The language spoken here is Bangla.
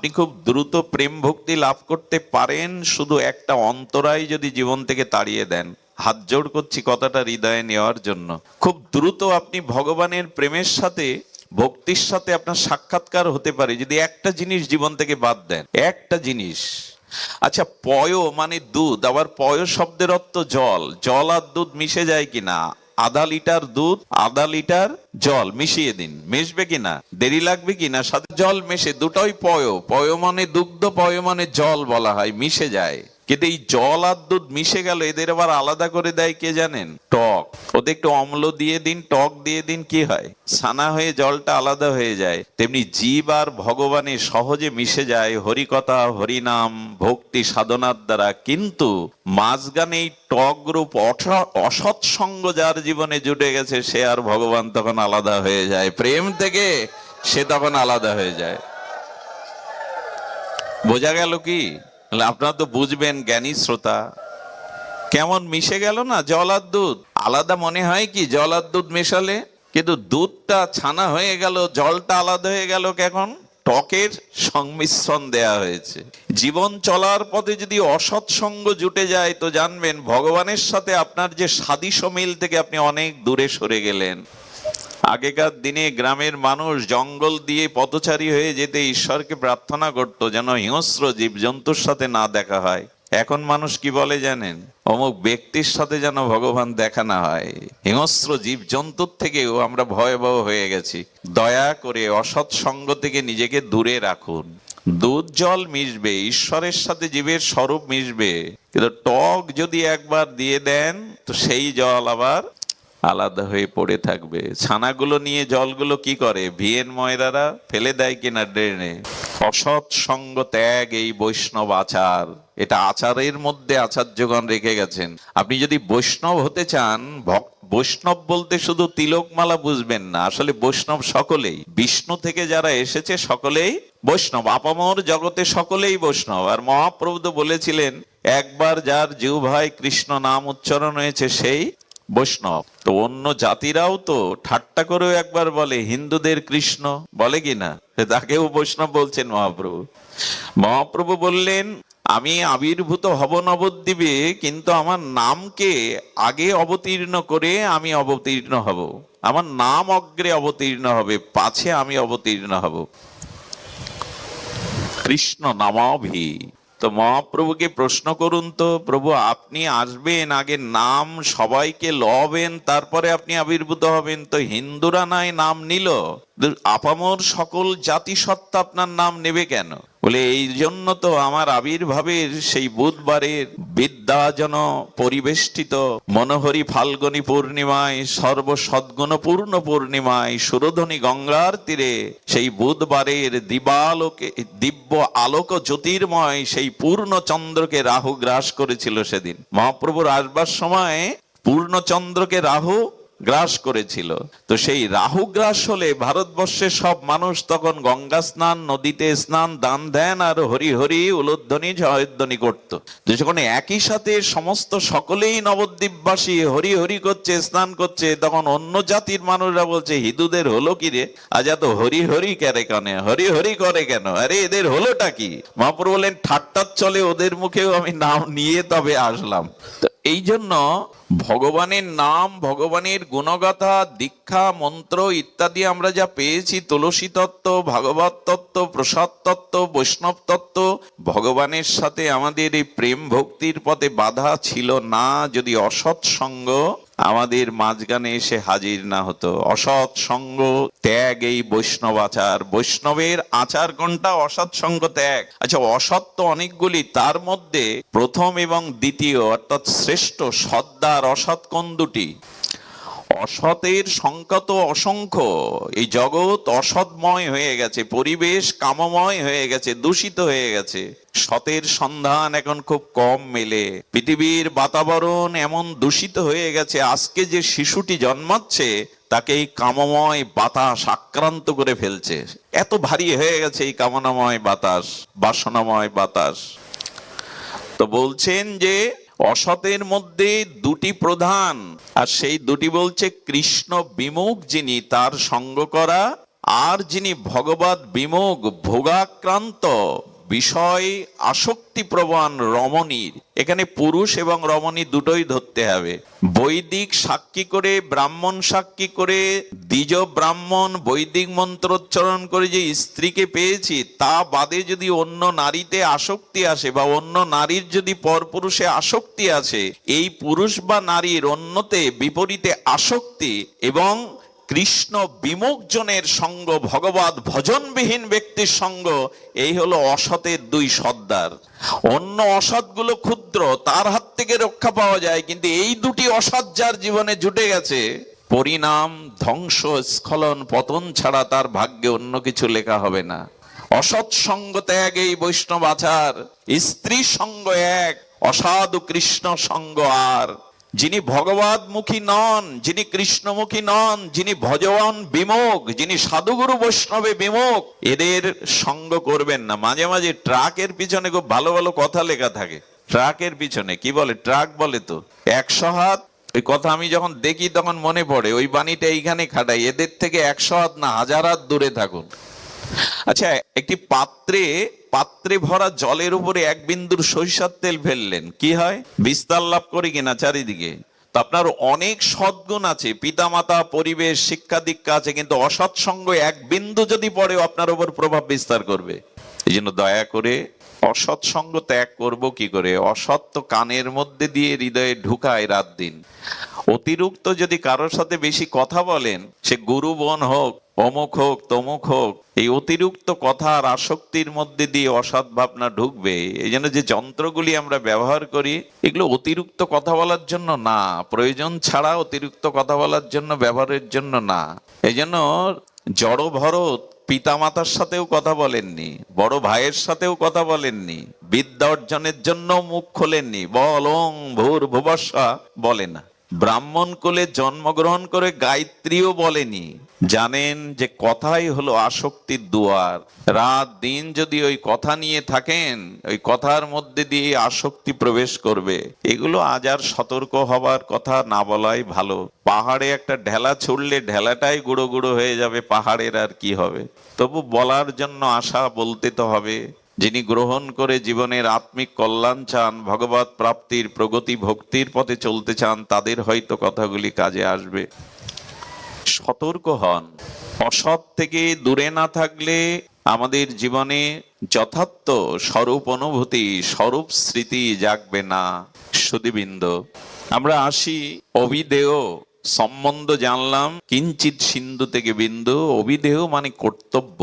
আপনি খুব দ্রুত প্রেম ভক্তি লাভ করতে পারেন শুধু একটা অন্তরায় যদি জীবন থেকে তাড়িয়ে দেন। হাত জোড় করছি কথাটা হৃদয়ে নেওয়ার জন্য। খুব দ্রুত আপনি ভগবানের প্রেমের সাথে ভক্তির সাথে আপনার সাক্ষাৎকার হতে পারে যদি একটা জিনিস জীবন থেকে বাদ দেন, একটা জিনিস। আচ্ছা, পয় মানে দুধ, আবার পয় শব্দের অর্থ জল। জল আর দুধ মিশে যায় কিনা? আধা লিটার দুধ আধা লিটার জল মিশিয়ে দিন, মিশবে কিনা? দেরি লাগবে কিনা? সাথে জল মেশে, দুটোই পয়। পয় মানে দুগ্ধ, পয় মানে জল বলা হয়, মিশে যায়। কিন্তু এই জল আর দুধ মিশে গেল, এদের আবার আলাদা করে দেয় কে জানেন? টক। ওদের একটু অম্ল দিয়ে দিন, টক দিয়ে দিন, কি হয়? ছানা হয়ে জলটা আলাদা হয়ে যায়। তেমনি জীব আর ভগবানে সহজে মিশে যায় হরিকথা হরিনাম ভক্তি সাধনার দ্বারা। কিন্তু মাঝখানে এই টক রূপ অসৎসঙ্গ যার জীবনে জুটে গেছে, সে আর ভগবান তখন আলাদা হয়ে যায় প্রেম থেকে, সে তখন আলাদা হয়ে যায়। বোঝা গেল কি? আপনারা তো বুঝবেন জ্ঞানী শ্রোতা। কেমন মিশে গেল না জল আর দুধ? আলাদা মনে হয় কি জল আর দুধ মেশালে? কিন্তু দুধটা ছানা হয়ে গেল, জলটা আলাদা হয়ে গেল। কেমন? টকের সংমিশ্রণ দেয়া হয়েছে। জীবন চলার পথে যদি অসৎ সঙ্গ জুটে যায়, তো জানবেন ভগবানের সাথে আপনার যে সাদৃশ্য মিল থেকে আপনি অনেক দূরে সরে গেলেন। আগেকার দিনে গ্রামের মানুষ জঙ্গল দিয়ে পথচারী হয়ে যেতে ঈশ্বরকে প্রার্থনা করত যেন হিংস্র জীবজন্তুর সাথে না দেখা হয়। এখন মানুষ কি বলে জানেন? অমুক ব্যক্তির সাথে যেন ভগবান দেখা না হয়। হিংস্র জীবজন্তুর থেকেও আমরা ভয়াবহ হয়ে গেছি। দয়া করে অসৎ সঙ্গ থেকে নিজেকে দূরে রাখুন। দুধ জল মিশবে, ঈশ্বরের সাথে জীবের স্বরূপ মিশবে, কিন্তু টক যদি একবার দিয়ে দেন তো সেই জল আবার আলাদা হয়ে পড়ে থাকবে। ছানাগুলো নিয়ে জলগুলো কি করে? ভিয়েন ময়রারা ফেলে দেয় কিনা ড্রেনে। অসৎ সঙ্গ ত্যাগ এই বৈষ্ণব আচার। এটা আচারের মধ্যে আচার্যগণ রেখে গেছেন। আপনি যদি বৈষ্ণব হতে চান, বৈষ্ণব বলতে শুধু তিলকমালা বুঝবেন না, আসলে বৈষ্ণব সকলেই। বিষ্ণু থেকে যারা এসেছে সকলেই বৈষ্ণব। আপামর জগতে সকলেই বৈষ্ণব। আর মহাপ্রভু তো বলেছিলেন, একবার যার জিহ্বায় কৃষ্ণ নাম উচ্চারণ হয়েছে সেই বৈষ্ণব। তো অন্য জাতিরাও তো ঠাট্টা করেও একবার বলে হিন্দুদের কৃষ্ণ, বলে কিনা? তাকেও বৈষ্ণব বলছেন মহাপ্রভু। মহাপ্রভু বললেন, আমি আবির্ভূত হব নবদ্বীপে, কিন্তু আমার নামকে আগে অবতীর্ণ করে আমি অবতীর্ণ হব। আমার নাম অগ্রে অবতীর্ণ হবে, পাছে আমি অবতীর্ণ হব। কৃষ্ণ নামাভি। তো মহাপ্রভুকে প্রশ্ন করুন তো, প্রভু আপনি আসবেন, আগে নাম সবাইকে লবেন, তারপরে আপনি আবির্ভূত হবেন। তো হিন্দুরা নাই নাম নিল, আপামর সকল জাতিসত্তা আপনার নাম নেবে কেন? বলে এই জন্য তো আমার আবির্ভাবের সেই বুধবারের বিদ্যাজন পরিবেষ্টিত মনোহরি ফাল্গুনী পূর্ণিমায়, সর্বসদ্গুণপূর্ণ পূর্ণিমায়, সুরধনী গঙ্গার তীরে সেই বুধবারের দিবালোকে দিব্য আলোক জ্যোতির্ময় সেই পূর্ণচন্দ্রকে রাহু গ্রাস করেছিল সেদিন। মহাপ্রভুর আসবার সময় পূর্ণচন্দ্রকে রাহু গ্রাস করেছিল। তো সেই রাহু গ্রাস হলে ভারতবর্ষের সব মানুষ তখন গঙ্গা স্নান, নদীতে স্নান, দান ধ্যান আর হরি হরি উলুধ্বনি জয়ধ্বনি করতো। যখন একই সাথে সমস্ত সকলেই নবদ্বীপবাসী হরি হরি করছে, স্নান করছে, তখন অন্য জাতির মানুষরা বলছে হিন্দুদের হলো কি রে, আজ এত হরি হরি করে কেন, হরি হরি করে কেন, আরে এদের হলোটা কি? মহাপ্রভু বলেন, ঠাট্টার চলে ওদের মুখেও আমি নাম নিয়ে তবে আসলাম। তো এই জন্য ভগবানের নাম, ভগবানের গুণগাথা, দীক্ষা, মন্ত্র ইত্যাদি আমরা যা পেয়েছি, তুলসী তত্ত্ব, ভাগবত তত্ত্ব, প্রসাদ তত্ত্ব, বৈষ্ণব তত্ত্ব, ভগবানের সাথে আমাদের এই প্রেম ভক্তির পথে বাধা ছিল না যদি অসৎ সঙ্গ আমাদের মাঝখানে এসে হাজির না হতো। অসৎ সঙ্গ ত্যাগ এই বৈষ্ণব আচার। বৈষ্ণবের আচার কোনটা? অসৎ সঙ্গ ত্যাগ। আচ্ছা, অসৎ তো অনেকগুলি, তার মধ্যে প্রথম এবং দ্বিতীয় অর্থাৎ শ্রেষ্ঠ সদ্দার অসৎ কোন দুটি? অসতের সংখ্যা তো অসংখ্য। এই জগৎ অসৎময় হয়ে গেছে, পরিবেশ কামময় হয়ে গেছে, দূষিত হয়ে গেছে। সতের সন্ধান এখন খুব কম মেলে। পৃথিবীর বাতাবরণ এমন দূষিত হয়ে গেছে, আজকে যে শিশুটি জন্মাচ্ছে তাকে এই কামময় বাতাস আক্রান্ত করে ফেলছে। এত ভারী হয়ে গেছে এই কামনাময় বাতাস, বাসনাময় বাতাস। তো বলছেন যে অসতের মধ্যে দুটি প্রধান, আর সেই দুটি বলছে কৃষ্ণ বিমুখ যিনি, তার সঙ্গ করা আর যিনি ভগবত বিমুখ ভোগাক্রান্ত বিষয় আসক্তি প্রবণ রমণীর, এখানে পুরুষ এবং রমণী দুটোই ধরতে হবে। বৈদিক সাক্ষী করে, ব্রাহ্মণ সাক্ষী করে, দ্বিজ ব্রাহ্মণ বৈদিক মন্ত্রোচ্চারণ করে যে স্ত্রীকে পেয়েছি, তা বাদে যদি অন্য নারীতে আসক্তি আসে বা অন্য নারীর যদি পরপুরুষে আসক্তি আছে, এই পুরুষ বা নারীর অন্যতে বিপরীতে আসক্তি এবং কৃষ্ণ বিমুখ জনের সঙ্গ, ভগবত ভজনবিহীন ব্যক্তির সঙ্গ, এই হলো অসতের দুই সর্দার। অন্য অসৎগুলো ক্ষুদ্র, তার হাত থেকে রক্ষা পাওয়া যায়, কিন্তু এই দুটি অসৎ যার জীবনে জুটে গেছে, পরিণাম ধ্বংস স্খলন পতন ছাড়া তার ভাগ্যে অন্য কিছু লেখা হবে না। অসৎ সঙ্গ ত্যাগ এই বৈষ্ণব আচার, স্ত্রী সঙ্গ এক, অসাধু কৃষ্ণ সঙ্গ আর। যিনি ভগবতমুখী নন, যিনি কৃষ্ণমুখী নন, যিনি ভজবান বিমুখ, যিনি সাধুগুরু বৈষ্ণবে বিমুখ, এদের সঙ্গ করবেন না। মাঝে মাঝে ট্রাকের পিছনে খুব ভালো ভালো কথা লেখা থাকে। ট্রাকের পিছনে কি বলে, ট্রাক বলে তো 100 হাত, ওই কথা আমি যখন দেখি তখন মনে পড়ে, ওই বাণীটা এইখানে খাটাই, এদের থেকে 100 হাত না 1000 হাত দূরে থাকুন। আচ্ছা, একটি পাত্রে ভরা জলের উপরে 1 বিন্দুর সরিষার তেল ফেললেন, কি হয়? বিস্তার লাভ করে কিনা চারিদিকে? তো আপনার অনেক সদ্গুণ আছে, পিতামাতা, পরিবেশ, শিক্ষা দীক্ষা আছে, কিন্তু অসৎসঙ্গ 1 বিন্দু যদি পড়ে আপনার উপর প্রভাব বিস্তার করবে। এই জন্য দয়া করে অসৎসঙ্গ ত্যাগ করব কি করে? অসৎ তো কানের মধ্যে দিয়ে হৃদয়ে ঢুকায় রাত দিন। অতিরিক্ত যদি কারোর সাথে বেশি কথা বলেন, সে গুরু বোন হোক, অমুক হোক, তমুক হোক, এই অতিরিক্ত কথা আর আসক্তির মধ্যে দিয়ে অসৎ ভাবনা ঢুকবে। এই জন্য যে যন্ত্রগুলি আমরা ব্যবহার করি, এগুলো অতিরিক্ত কথা বলার জন্য না, প্রয়োজন ছাড়া অতিরিক্ত কথা বলার জন্য, ব্যবহারের জন্য না। এই জন্য জড় ভরত পিতামাতার সাথেও কথা বলেননি, বড় ভাইয়ের সাথেও কথা বলেননি, বিদ্যা অর্জনের জন্য মুখ খোলেননি, বলং ভূর ভুবস্বা বলে না। ব্রাহ্মণ কোলে জন্মগ্রহণ করে গায়ত্রীও বলেনি। জানেন যে কথাই হলো আসক্তির দুয়ার। রাত দিন যদি ওই কথা নিয়ে থাকেন, ওই কথার মধ্যে দিয়ে আসক্তি প্রবেশ করবে। এগুলো আজ আর সতর্ক হবার কথা না বলাই ভালো। পাহাড়ে একটা ঢেলা ছুড়লে ঢেলাটাই গুঁড়ো গুঁড়ো হয়ে যাবে, পাহাড়ের আর কি হবে? তবু বলার জন্য আশা বলতে তো হবে। যিনি গ্রহণ করে জীবনের আত্মিক কল্যাণ চান, ভগবত প্রাপ্তির, প্রগতি, ভক্তির পথে চলতে চান, তাদের হয়তো কথাগুলি কাজে আসবে। সতর্ক হন। অসৎ থেকে দূরে না থাকলে আমাদের জীবনে যথার্থ স্বরূপ অনুভূতি, স্বরূপ স্মৃতি জাগবে না। সুধীবৃন্দ, আমরা আসি অভিধেয় সম্বন্ধ জানলাম, কিঞ্চিত সিন্ধু থেকে বিন্দু। অভিধেয় মানে কর্তব্য।